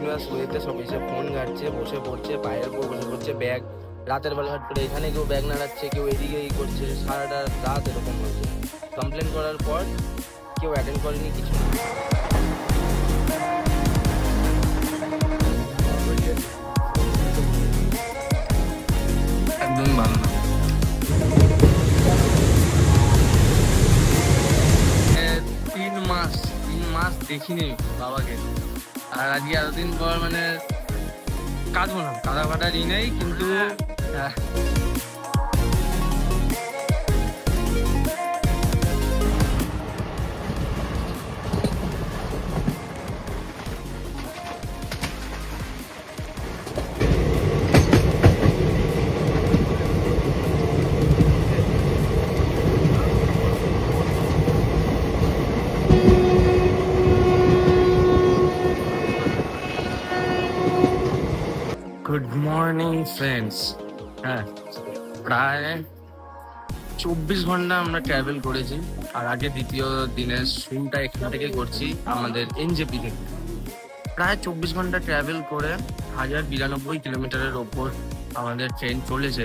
Continuous ওয়েতে সব এসে ফোন ঘাটছে, বসে পড়ছে, পায়ের উপর বসে পড়ছে, ব্যাগ রাতের বেলা হট করে এখানে কেউ ব্যাগ নাড়াচ্ছে, কেউ এদিকে করছে, সারাটা রাত এরকম হচ্ছে। কমপ্লেন করার পর কেউ অ্যাটেন্ড করেনি, কিছু না। একদম ভালো না। 3 মাস দেখিনি বাবাকে, আর আজকে এতদিন পর মানে কাঁদবো না, কাদা ফাটার ই নেই, কিন্তু গুড মর্নিং ফ্রেন্ডস। হ্যাঁ, প্রায় 24 ঘন্টা আমরা ট্রাভেল করেছি, আর আগে দ্বিতীয় দিনের শুরুটা এখান থেকে করছি আমাদের এনজেপি থেকে। প্রায় 24 ঘন্টা ট্রাভেল করে 1092 কিলোমিটারের ওপর আমাদের ট্রেন চলেছে,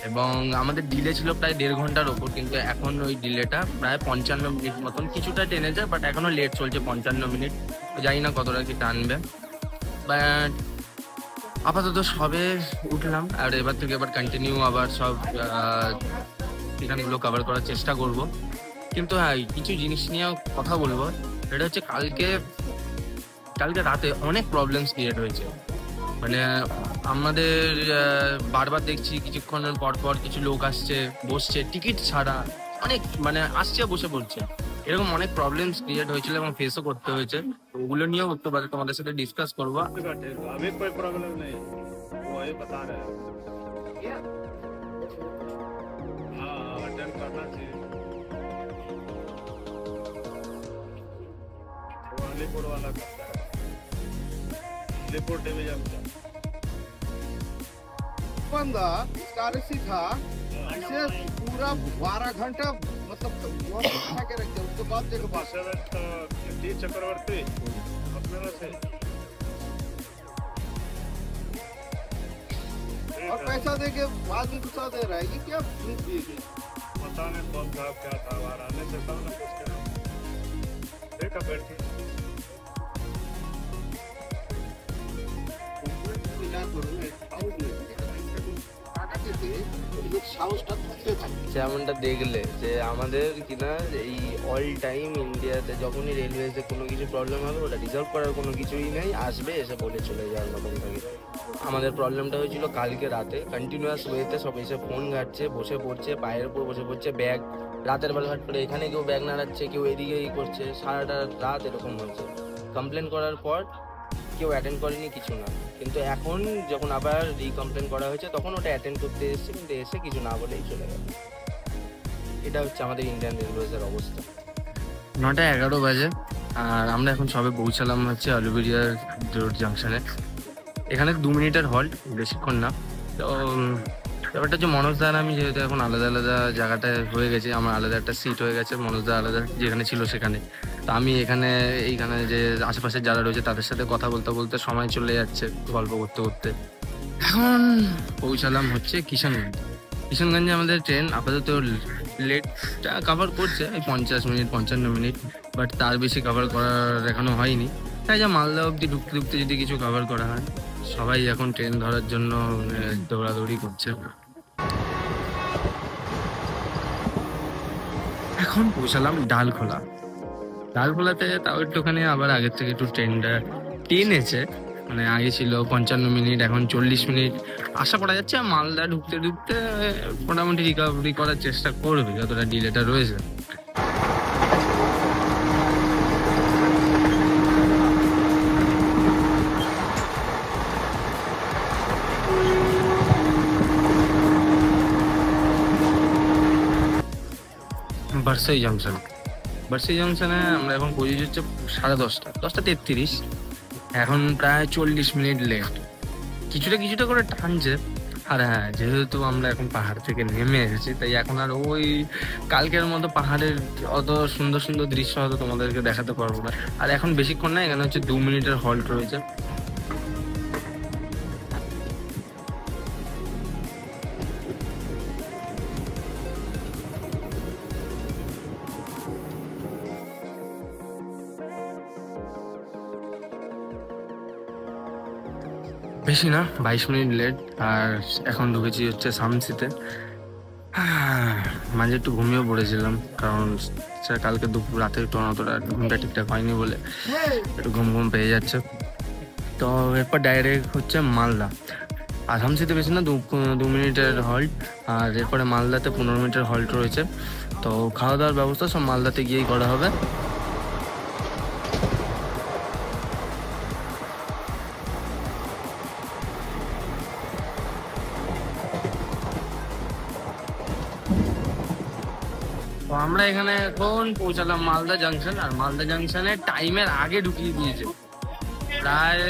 এবং আমাদের ডিলে ছিল প্রায় 1.5 ঘন্টার ওপর, কিন্তু এখন ওই ডিলেটা প্রায় 55 মিনিট মতন, কিছুটা টেনেছে, বাট এখনো লেট চলছে 55 মিনিট। জানি না কতটা কি টানবে, বাট আপাতত সবে উঠলাম, আর এবার থেকে এবার কন্টিনিউ আবার সব এখানগুলো কভার করার চেষ্টা করব। কিন্তু হ্যাঁ, কিছু জিনিস নিয়েও কথা বলবো। এটা হচ্ছে কালকে রাতে অনেক প্রবলেমস ক্রিয়েট হয়েছে। মানে আমাদের বারবার দেখছি কিছুক্ষণের পর পর কিছু লোক আসছে, বসছে টিকিট ছাড়া, অনেক মানে আসছে বসে পড়ছে, এরকম অনেক প্রবলেমস ক্রিয়েট হয়েছিল এবং ফেসও করতে হয়েছে। ওগুলো নিয়েও একটু বাদে তোমাদের সাথে ডিসকাস করবো। अभी कोई प्रॉब्लम नहीं, वही बता रहे हैं। हाँ, अटेंड करना चाहिए। वो अलीपुर वाला करता है, अलीपुर डिवीजन का बंदा कारसी था, इसे पूरा 12 घंटा मतलब वो उठा के रखते, उसके बाद देखो टी चक्रवर्ती अपने से और पैसा दे के बाद में गुस्सा दे रहा है कि क्या प्रूफ दिए गए। पता नहीं कौन था क्या था, बाहर आने से तब ना कुछ करें। देखा बैठे যেমনটা দেখলে যে আমাদের কিনা এই অল টাইম ইন্ডিয়াতে যখনই রেলওয়েতে কোনো কিছু প্রবলেম হবে, ওটা রিজলভ করার কোনো কিছুই নেই, আসবে এসে বলে চলে যাওয়ার মতন থাকে। আমাদের প্রবলেমটা হয়েছিল কালকে রাতে, কন্টিনিউয়াস ওয়েতে সব এসে ফোন ঘাটছে, বসে পড়ছে, পায়ের উপর বসে পড়ছে, ব্যাগ রাতের বেলা হট করে এখানে কেউ ব্যাগ নাড়াচ্ছে, কেউ এদিকে করছে, সারাটা রাত এরকম হচ্ছে। কমপ্লেন করার পর কেউ অ্যাটেন্ড করেনি, কিছু না। কিন্তু এখন যখন আবার রিকমপ্লেন করা হয়েছে, তখন ওটা অ্যাটেন্ড করতে এসছে, কিন্তু এসে কিছু না বলেই চলে গেল। এটা হচ্ছে আমাদের ইন্ডিয়ান রেলওয়েজের অবস্থা। 9:11 বাজে, আর আমরা এখন সবে পৌঁছালাম হচ্ছে আলুবেরিয়ার রোড জাংশনে। এখানে 2 মিনিটের হল্ট, বেশিক্ষণ না। তো ব্যাপারটা হচ্ছে মনোজদা আর আমি যেহেতু এখন আলাদা আলাদা জায়গাটায় হয়ে গেছে, আমার আলাদা একটা সিট হয়ে গেছে, মনোজদা আলাদা যেখানে ছিল সেখানে। তো আমি এইখানে যে আশেপাশে যারা রয়েছে তাদের সাথে কথা বলতে বলতে সময় চলে যাচ্ছে, গল্প করতে করতে। এখন পৌঁছালাম হচ্ছে কিষানগঞ্জে। আমাদের ট্রেন আপাতত লেটটা কভার করছে, 50 মিনিট 55 মিনিট, বাট তার বেশি কভার করার এখনো হয়নি। তাই যা মালদা অবধি ঢুকতে ঢুকতে যদি কিছু কভার করা হয়। সবাই এখন ট্রেন ধরার জন্য দৌড়াদৌড়ি করছে। এখন পৌঁছালাম ডালখোলাতে, তাও একটুখানি আবার আগের থেকে একটু ট্রেনটা টেনেছে। মানে আগে ছিল 55 মিনিট, এখন 40 মিনিট আশা করা যাচ্ছে। মালদা ঢুকতে ঢুকতে মোটামুটি রিকভারি করার চেষ্টা করবে যতটা ডিলেটা রয়েছে। বার্সি জংশনে আমরা এখন পৌঁছে হচ্ছে 10:30, এখন প্রায় 40 মিনিট লেট। কিছুটা করে টানছে। আর হ্যাঁ, যেহেতু আমরা এখন পাহাড় থেকে নেমে এসেছি, তাই এখন আর ওই কালকের মতো পাহাড়ের অত সুন্দর সুন্দর দৃশ্য হয়তো তোমাদেরকে দেখাতে পারবো না। আর এখন বেশিক্ষণ না, এখানে হচ্ছে 2 মিনিটের হল্ট রয়েছে। বেশি না, 22 মিনিট লেট। আর এখন ঢুকেছি হচ্ছে শামসিতে। মাঝে একটু ঘুমিয়েও পড়েছিলাম, কারণ কালকে দুপুর রাতে একটু অতটা ঘুমটা ঠিকঠাক হয়নি বলে একটু ঘুম ঘুম পেয়ে যাচ্ছে। তো এরপর ডাইরেক্ট হচ্ছে মালদা। আর শামসিতে বেশি না, 2 মিনিটের হল্ট। আর এরপরে মালদাতে 15 মিনিটের হল্ট রয়েছে। তো খাওয়া দাওয়ার ব্যবস্থা সব মালদাতে গিয়েই করা হবে। তো আমরা এখানে এখন পৌঁছালাম মালদা জাংশন। আর মালদা জাংশনে টাইমের আগে ঢুকিয়ে দিয়েছে, প্রায়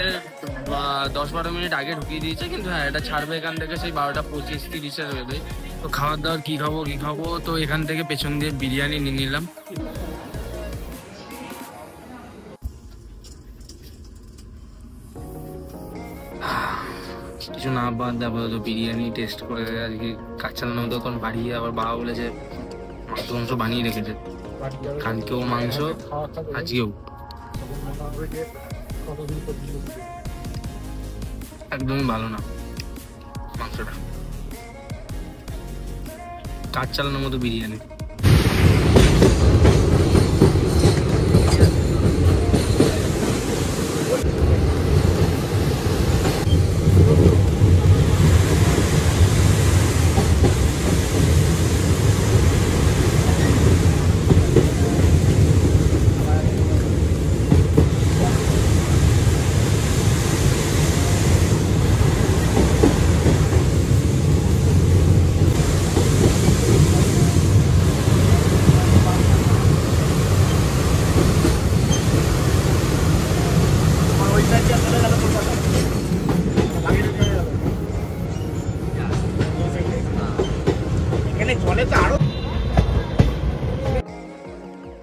10-12 মিনিট আগে ঢুকিয়ে দিয়েছে। কিন্তু হ্যাঁ, এটা ছাড়বে এখান থেকে সেই 12:25-30-এর বেরোবে। তো খাবার দাবার কী খাবো, তো এখান থেকে পেছন দিয়ে বিরিয়ানি নিয়ে নিলাম। কিছু না বাদ আপাতত বিরিয়ানি টেস্ট করে আজকে কাঁচালানো তখন বাড়িয়ে আবার বাবা বলেছে মাংস বানিয়ে রেখেছে, কালকেও মাংস আজকেও। একদমই ভালো না মাংসটা, কাজ চালানোর মতো বিরিয়ানি।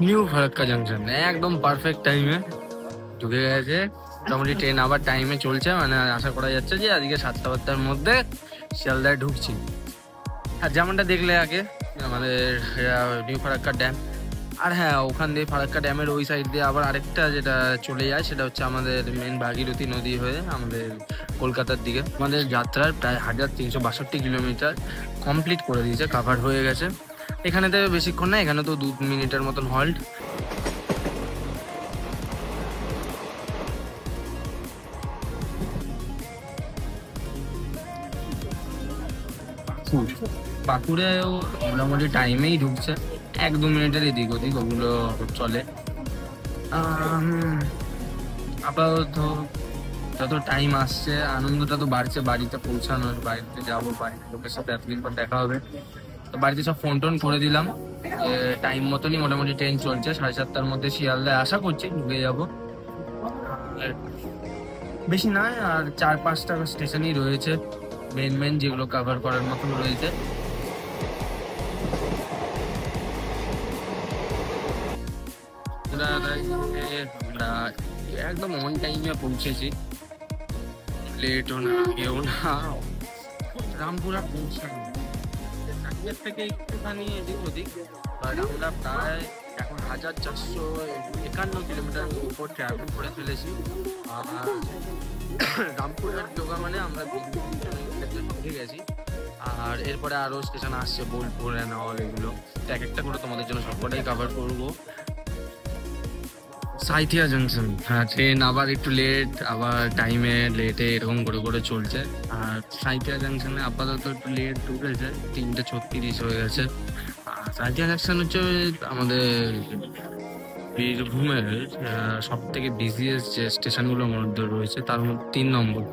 নিউ ফারাক্কা জাংশন একদম পারফেক্ট টাইমে ঢুকে গেছে। মোটামুটি ট্রেন আবার টাইমে চলছে, মানে আশা করা যাচ্ছে যে আজকে 7টা-8টার মধ্যে শিয়ালদায় ঢুকছি। আর যেমনটা দেখলে আগে আমাদের নিউ ফারাক্কা ড্যাম। আর হ্যাঁ, ওখান দিয়ে ফারাক্কা ড্যামের ওই সাইড দিয়ে আবার আরেকটা যেটা চলে যায়, সেটা হচ্ছে আমাদের মেন ভাগীরথী নদী হয়ে আমাদের কলকাতার দিকে। আমাদের যাত্রার প্রায় 1362 কিলোমিটার কমপ্লিট করে দিয়েছে, কাভার হয়ে গেছে। এখানে তো বেশিক্ষণ না, এখানে তো 2 মিনিটের মতন হল্ট। পাকুড়েও মোটামুটি টাইমেই ঢুকছে, 1-2 মিনিটের এদিক ওদিক ওগুলো চলে। আপাতত যত টাইম আসছে আনন্দটা তো বাড়ছে, বাড়িতে পৌঁছানোর, বাড়িতে যাবো, বাড়ির লোকের সাথে এতদিন পর দেখা হবে। তো বাড়িতে সব ফোন টোন করে দিলাম, টাইম মতনই মোটামুটি ট্রেন চলছে। 7:30টার মধ্যে শিয়ালদায় আশা করছি ঢুকে যাবো। বেশি নয়, আর 4-5টা স্টেশনই রয়েছে মেন যেগুলো কভার করার মতন রয়েছে। আমরা একদম অন টাইমে পৌঁছেছি, লেটও না কেউ না। রামপুরহাট পৌঁছানো 4টার থেকে একটুখানি এদিক ওদিক, বাট আমরা প্রায় এখন 1451 কিলোমিটার উপর ট্রাভেল করে ফেলেছি। আর রামপুরহাট যোগা মানে আমরা ঢুকে গেছি। আর এরপরে আরও স্টেশন আসছে, বোলপুর অ্যান্ড অল, এগুলো এক একটা করে তোমাদের জন্য সবকটাই কভার করবো। সাঁইথিয়া জাংশন, হ্যাঁ ট্রেন আবার একটু লেট, আবার টাইমে লেটে এরকম করে করে চলছে। আর সাঁইথিয়া জাংশনে আপাতত একটু লেট ঢুকেছে, 3:36 হয়ে গেছে। আর সাঁইথিয়া জাংশন হচ্ছে আমাদের বীরভূমের সব থেকে বিজিয়েস্ট যে স্টেশনগুলোর মধ্যে রয়েছে, তার মধ্যে 3 নম্বর।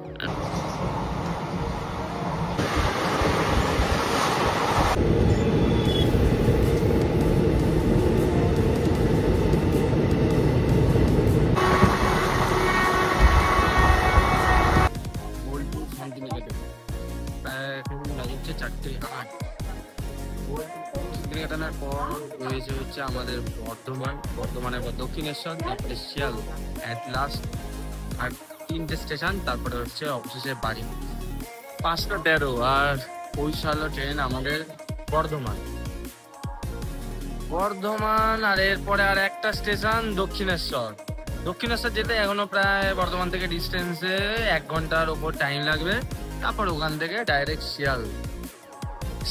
হচ্ছে 4:08। শান্তিনিকেতনের পর রয়েছে হচ্ছে আমাদের বর্ধমানের পর দক্ষিণেশ্বর, তারপরে শিয়াল, অ্যাট লাস্ট আর 3টে স্টেশন, তারপরে হচ্ছে অবশেষে বাড়ি। 5:13 আর পৌঁছালো ট্রেন আমাদের বর্ধমান। আর এরপরে আর একটা স্টেশন দক্ষিণেশ্বর। দক্ষিণেশ্বর যেতে এখনো প্রায় বর্ধমান থেকে ডিস্টেন্সে 1 ঘন্টার ওপর টাইম লাগবে। তারপর ওখান থেকে ডাইরেক্ট শিয়াল।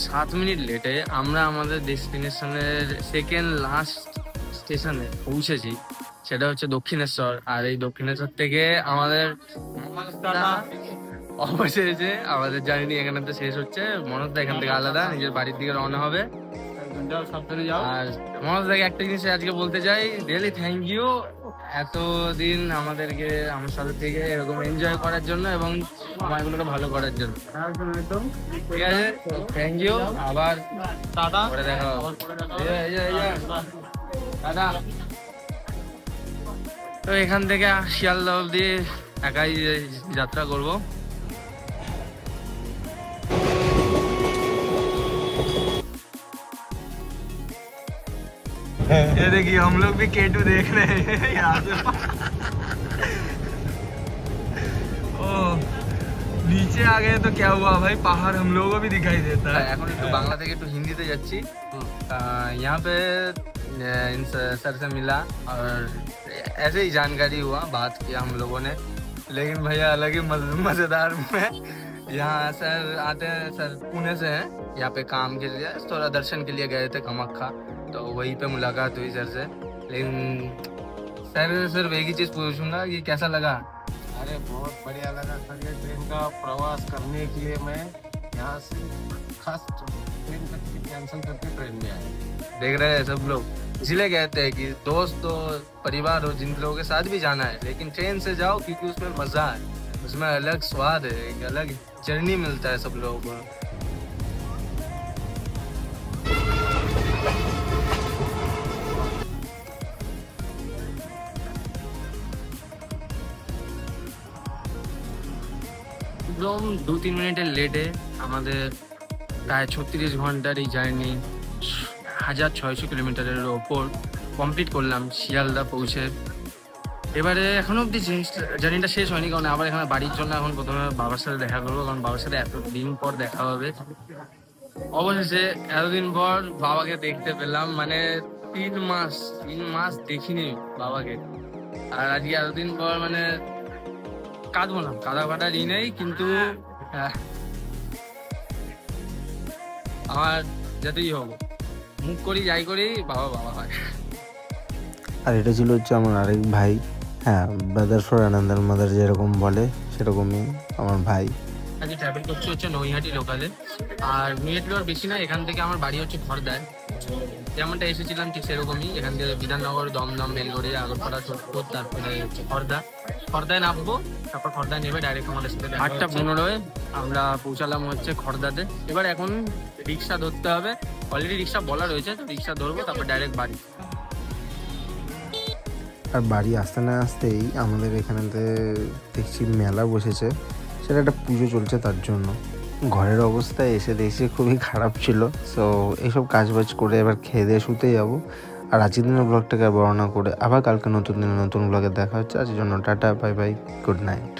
7 মিনিট লেটে আমরা আমাদের ডেস্টিনেশনের সেকেন্ড লাস্ট স্টেশনে পৌঁছেছি, সেটা হচ্ছে দক্ষিণেশ্বর। আর এই দক্ষিণেশ্বর থেকে আমাদের অবশেষে আমাদের জার্নি এখানে শেষ হচ্ছে। মনোজদা এখান থেকে আলাদা নিজের বাড়ির দিকে রওনা হবে। আর মনোজদাকে একটা জিনিস আজকে বলতে চাই, রিয়েলি থ্যাংক ইউ এতদিন আমাদেরকে আমার সাথে থেকে এরকম এনজয় করার জন্য এবং সময়গুলোকে ভালো করার জন্য। ঠিক আছে, থ্যাংক ইউ। আবার টাটা, পরে দেখা হবে। টাটা। তো এখান থেকে শিয়ালদা অবধি একাই যাত্রা করবো। ये देखिए हम लोग भी K2 देख रहे हैं यहाँ से। ओह, नीचे आ गए तो क्या हुआ भाई, पहाड़ हम लोगों को भी दिखाई देता है। এখন একটু বাংলা থেকে একটু হিন্দিতে যাচ্ছি। यहाँ पे इन सर से मिला और ऐसे ही जानकारी हुआ, बात किया हम लोगों ने। लेकिन भैया अलग ही मजेदार में यहाँ सर आते हैं, सर पुणे से हैं, यहाँ पे काम के लिए थोड़ा दर्शन के लिए गए थे कामाख्या, तो वहीं पे मुलाकात हुई सर से। लेकिन सर सिर्फ एक ही चीज़ पूछूंगा कि कैसा लगा। अरे बहुत बढ़िया लगा सर, ये ट्रेन का प्रवास करने के लिए मैं यहाँ से खास ट्रेन कैंसिल करके ट्रेन में आया। देख रहे हैं सब लोग, इसलिए कहते हैं कि दोस्त हो, परिवार हो, जिन लोगों के साथ भी जाना है, लेकिन ट्रेन से जाओ क्योंकि उसमें मज़ा है, उसमें अलग स्वाद है, एक अलग जर्नी मिलता है सब लोगों को। একদম 2-3 মিনিটের লেটে আমাদের প্রায় 36 ঘন্টার এই জার্নি 1600 কিলোমিটারের ওপর কমপ্লিট করলাম শিয়ালদা পৌঁছে। এবারে এখনো অবধি জার্নিটা শেষ হয়নি, কারণ আবার এখানে বাড়ির জন্য এখন প্রথমে বাবার সাথে দেখা করবো, কারণ বাবার সাথে এতদিন পর দেখা হবে। অবশেষে এতদিন পর বাবাকে দেখতে পেলাম, মানে 3 মাস দেখিনি বাবাকে। আর আজকে এতদিন পর মানে কাঁদবো না, কাদা ফাটার ই নেই, কিন্তু আমার যতই হোক মুখ করি যাই করি বাবা বাবা হয়। আর এটা ছিল হচ্ছে আমার আরেক ভাই, হ্যাঁ, ব্রাদার ফর আনাদার মাদার যেরকম বলে সেরকমই আমার ভাই। আজকে ট্রাভেল করছি হচ্ছে নৈহাটি লোকালে। আর নৈহাটি আর বেশি না, এখান থেকে আমার বাড়ি হচ্ছে খড়দায়। যেমনটা এসেছিলাম ঠিক সেরকমই, এখান থেকে বিধাননগর, দমদম, বেলগড়ি, আগরপাড়া, সোদপুর, তারপরে হচ্ছে খড়দায় নামবো। তারপর খড়দায় নেবে ডাইরেক্ট আমাদের সাথে 8:15 আমরা পৌঁছালাম হচ্ছে খড়দাতে। এবার এখন রিক্সা ধরতে হবে, অলরেডি রিক্সা বলা রয়েছে, তো রিক্সা ধরবো, তারপর ডাইরেক্ট বাড়ি। আর বাড়ি আসতে না আসতেই আমাদের এখানেতে দেখছি মেলা বসেছে, সেটা একটা পুজো চলছে তার জন্য। ঘরের অবস্থায় এসে দেখছি খুবই খারাপ ছিল। সো এইসব কাজবাজ করে এবার খেয়ে দিয়ে শুতে যাবো। আর আজকের দিনের ব্লগটাকে বর্ণনা করে আবার কালকে নতুন দিনে নতুন ব্লগে দেখা হচ্ছে। আজকের জন্য tata, bye bye, good night.